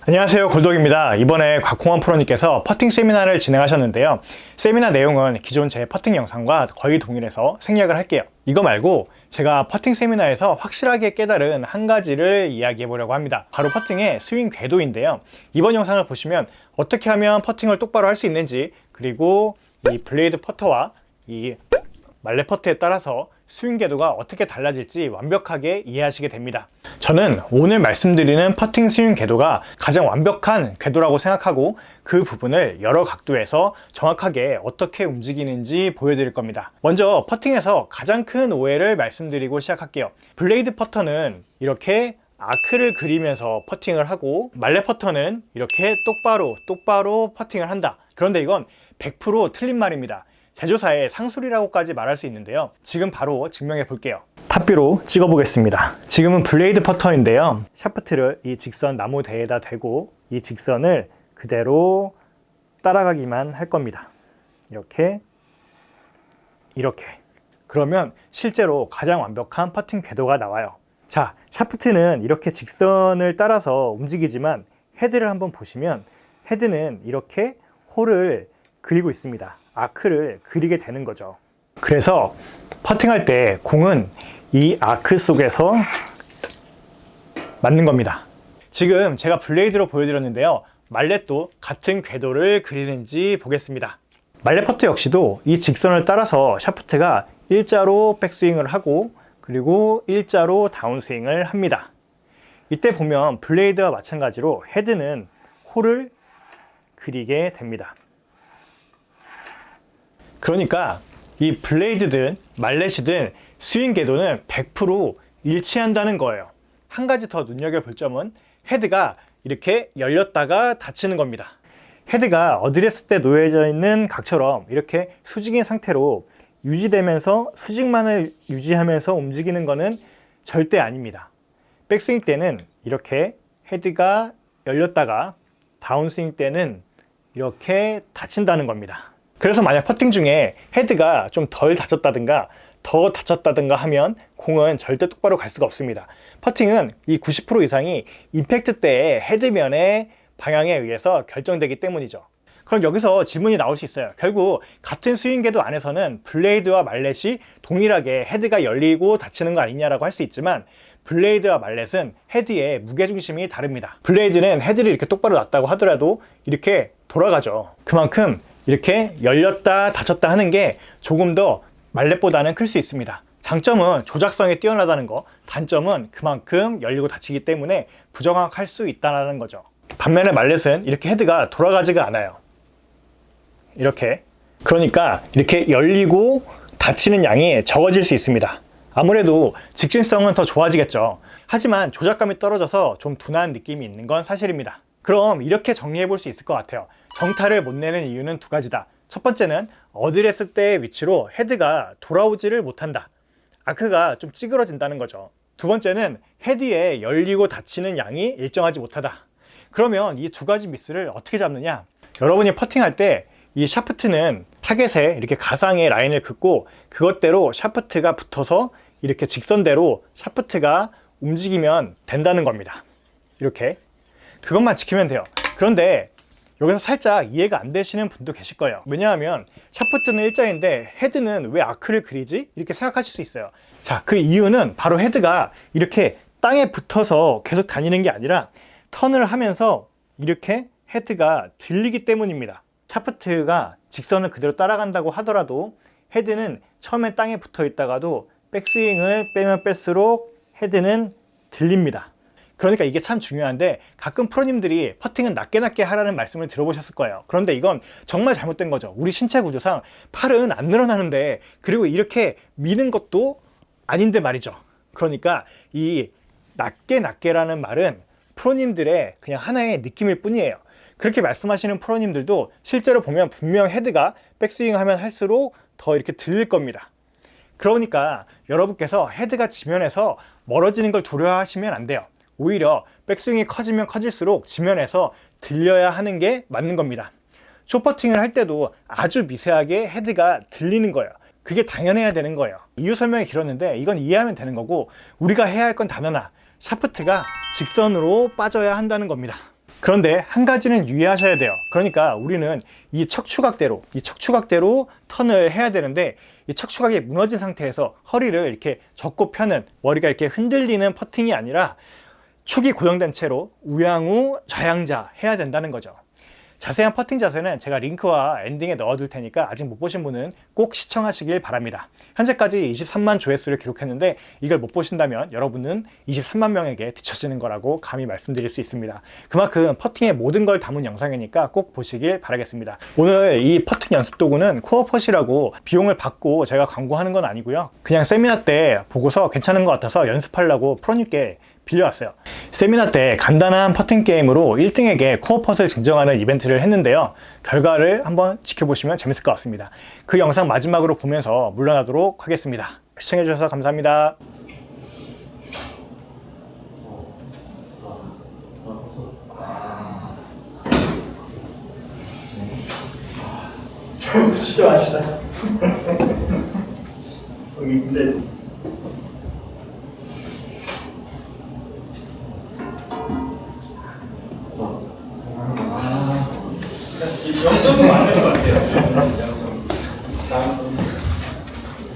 안녕하세요, 골독입니다. 이번에 곽홍원 프로님께서 퍼팅 세미나를 진행하셨는데요. 세미나 내용은 기존 제 퍼팅 영상과 거의 동일해서 생략을 할게요. 이거 말고 제가 퍼팅 세미나에서 확실하게 깨달은 한 가지를 이야기해 보려고 합니다. 바로 퍼팅의 스윙 궤도인데요. 이번 영상을 보시면 어떻게 하면 퍼팅을 똑바로 할 수 있는지, 그리고 이 블레이드 퍼터와 이 말레 퍼트에 따라서 스윙 궤도가 어떻게 달라질지 완벽하게 이해하시게 됩니다. 저는 오늘 말씀드리는 퍼팅 스윙 궤도가 가장 완벽한 궤도라고 생각하고 그 부분을 여러 각도에서 정확하게 어떻게 움직이는지 보여드릴 겁니다. 먼저 퍼팅에서 가장 큰 오해를 말씀드리고 시작할게요. 블레이드 퍼터는 이렇게 아크를 그리면서 퍼팅을 하고 말레 퍼터는 이렇게 똑바로 퍼팅을 한다. 그런데 이건 100% 틀린 말입니다. 제조사의 상술이라고까지 말할 수 있는데요. 지금 바로 증명해 볼게요. 탑뷰로 찍어 보겠습니다. 지금은 블레이드 퍼터인데요. 샤프트를 이 직선 나무 대에다 대고 이 직선을 그대로 따라가기만 할 겁니다. 이렇게 그러면 실제로 가장 완벽한 퍼팅 궤도가 나와요. 자, 샤프트는 이렇게 직선을 따라서 움직이지만 헤드를 한번 보시면 헤드는 이렇게 홀을 그리고 있습니다. 아크를 그리게 되는 거죠. 그래서 퍼팅할 때 공은 이 아크 속에서 맞는 겁니다. 지금 제가 블레이드로 보여드렸는데요. 말렛도 같은 궤도를 그리는지 보겠습니다. 말렛 퍼트 역시도 이 직선을 따라서 샤프트가 일자로 백스윙을 하고 그리고 일자로 다운스윙을 합니다. 이때 보면 블레이드와 마찬가지로 헤드는 홀을 그리게 됩니다. 그러니까 이 블레이드든 말렛이든 스윙 궤도는 100% 일치한다는 거예요. 한 가지 더 눈여겨볼 점은 헤드가 이렇게 열렸다가 닫히는 겁니다. 헤드가 어드레스 때 놓여져 있는 각처럼 이렇게 수직인 상태로 유지되면서 수직만을 유지하면서 움직이는 것은 절대 아닙니다. 백스윙 때는 이렇게 헤드가 열렸다가 다운스윙 때는 이렇게 닫힌다는 겁니다. 그래서 만약 퍼팅 중에 헤드가 좀 덜 닫혔다든가 더 닫혔다든가 하면 공은 절대 똑바로 갈 수가 없습니다. 퍼팅은 이 90% 이상이 임팩트 때의 헤드면의 방향에 의해서 결정되기 때문이죠. 그럼 여기서 질문이 나올 수 있어요. 결국 같은 스윙 궤도 안에서는 블레이드와 말렛이 동일하게 헤드가 열리고 닫히는 거 아니냐라고 할 수 있지만 블레이드와 말렛은 헤드의 무게중심이 다릅니다. 블레이드는 헤드를 이렇게 똑바로 놨다고 하더라도 이렇게 돌아가죠. 그만큼 이렇게 열렸다 닫혔다 하는 게 조금 더 말렛보다는 클 수 있습니다. 장점은 조작성이 뛰어나다는 거, 단점은 그만큼 열리고 닫히기 때문에 부정확할 수 있다는 거죠. 반면에 말렛은 이렇게 헤드가 돌아가지가 않아요. 이렇게. 그러니까 이렇게 열리고 닫히는 양이 적어질 수 있습니다. 아무래도 직진성은 더 좋아지겠죠. 하지만 조작감이 떨어져서 좀 둔한 느낌이 있는 건 사실입니다. 그럼 이렇게 정리해 볼 수 있을 것 같아요. 정타를 못 내는 이유는 두 가지다. 첫 번째는 어드레스 때의 위치로 헤드가 돌아오지를 못한다. 아크가 좀 찌그러진다는 거죠. 두 번째는 헤드에 열리고 닫히는 양이 일정하지 못하다. 그러면 이 두 가지 미스를 어떻게 잡느냐? 여러분이 퍼팅할 때 이 샤프트는 타겟에 이렇게 가상의 라인을 긋고 그것대로 샤프트가 붙어서 이렇게 직선대로 샤프트가 움직이면 된다는 겁니다. 이렇게. 그것만 지키면 돼요. 그런데 여기서 살짝 이해가 안 되시는 분도 계실 거예요. 왜냐하면 샤프트는 일자인데 헤드는 왜 아크를 그리지? 이렇게 생각하실 수 있어요. 자, 그 이유는 바로 헤드가 이렇게 땅에 붙어서 계속 다니는 게 아니라 턴을 하면서 이렇게 헤드가 들리기 때문입니다. 샤프트가 직선을 그대로 따라간다고 하더라도 헤드는 처음에 땅에 붙어 있다가도 백스윙을 빼면 뺄수록 헤드는 들립니다. 그러니까 이게 참 중요한데 가끔 프로님들이 퍼팅은 낮게 하라는 말씀을 들어보셨을 거예요. 그런데 이건 정말 잘못된 거죠. 우리 신체 구조상 팔은 안 늘어나는데 그리고 이렇게 미는 것도 아닌데 말이죠. 그러니까 이 낮게라는 말은 프로님들의 그냥 하나의 느낌일 뿐이에요. 그렇게 말씀하시는 프로님들도 실제로 보면 분명 헤드가 백스윙 하면 할수록 더 이렇게 들릴 겁니다. 그러니까 여러분께서 헤드가 지면에서 멀어지는 걸 두려워하시면 안 돼요. 오히려 백스윙이 커지면 커질수록 지면에서 들려야 하는 게 맞는 겁니다. 숏퍼팅을 할 때도 아주 미세하게 헤드가 들리는 거예요. 그게 당연해야 되는 거예요. 이유 설명이 길었는데 이건 이해하면 되는 거고, 우리가 해야 할 건 단 하나, 샤프트가 직선으로 빠져야 한다는 겁니다. 그런데 한 가지는 유의하셔야 돼요. 그러니까 우리는 이 척추각대로 턴을 해야 되는데, 이 척추각이 무너진 상태에서 허리를 이렇게 접고 펴는, 머리가 이렇게 흔들리는 퍼팅이 아니라 축이 고정된 채로 우양우 좌양자 해야 된다는 거죠. 자세한 퍼팅 자세는 제가 링크와 엔딩에 넣어둘 테니까 아직 못 보신 분은 꼭 시청하시길 바랍니다. 현재까지 23만 조회수를 기록했는데 이걸 못 보신다면 여러분은 23만 명에게 뒤처지는 거라고 감히 말씀드릴 수 있습니다. 그만큼 퍼팅의 모든 걸 담은 영상이니까 꼭 보시길 바라겠습니다. 오늘 이 퍼팅 연습 도구는 코어펫이라고 비용을 받고 제가 광고하는 건 아니고요. 그냥 세미나 때 보고서 괜찮은 것 같아서 연습하려고 프로님께 빌려왔어요. 세미나 때 간단한 퍼팅 게임으로 1등에게 코어펫을 증정하는 이벤트를 했는데요. 결과를 한번 지켜보시면 재밌을 것 같습니다. 그 영상 마지막으로 보면서 물러나도록 하겠습니다. 시청해주셔서 감사합니다. 진짜 맛있다. 근데 영점은 안 될 것 같아요.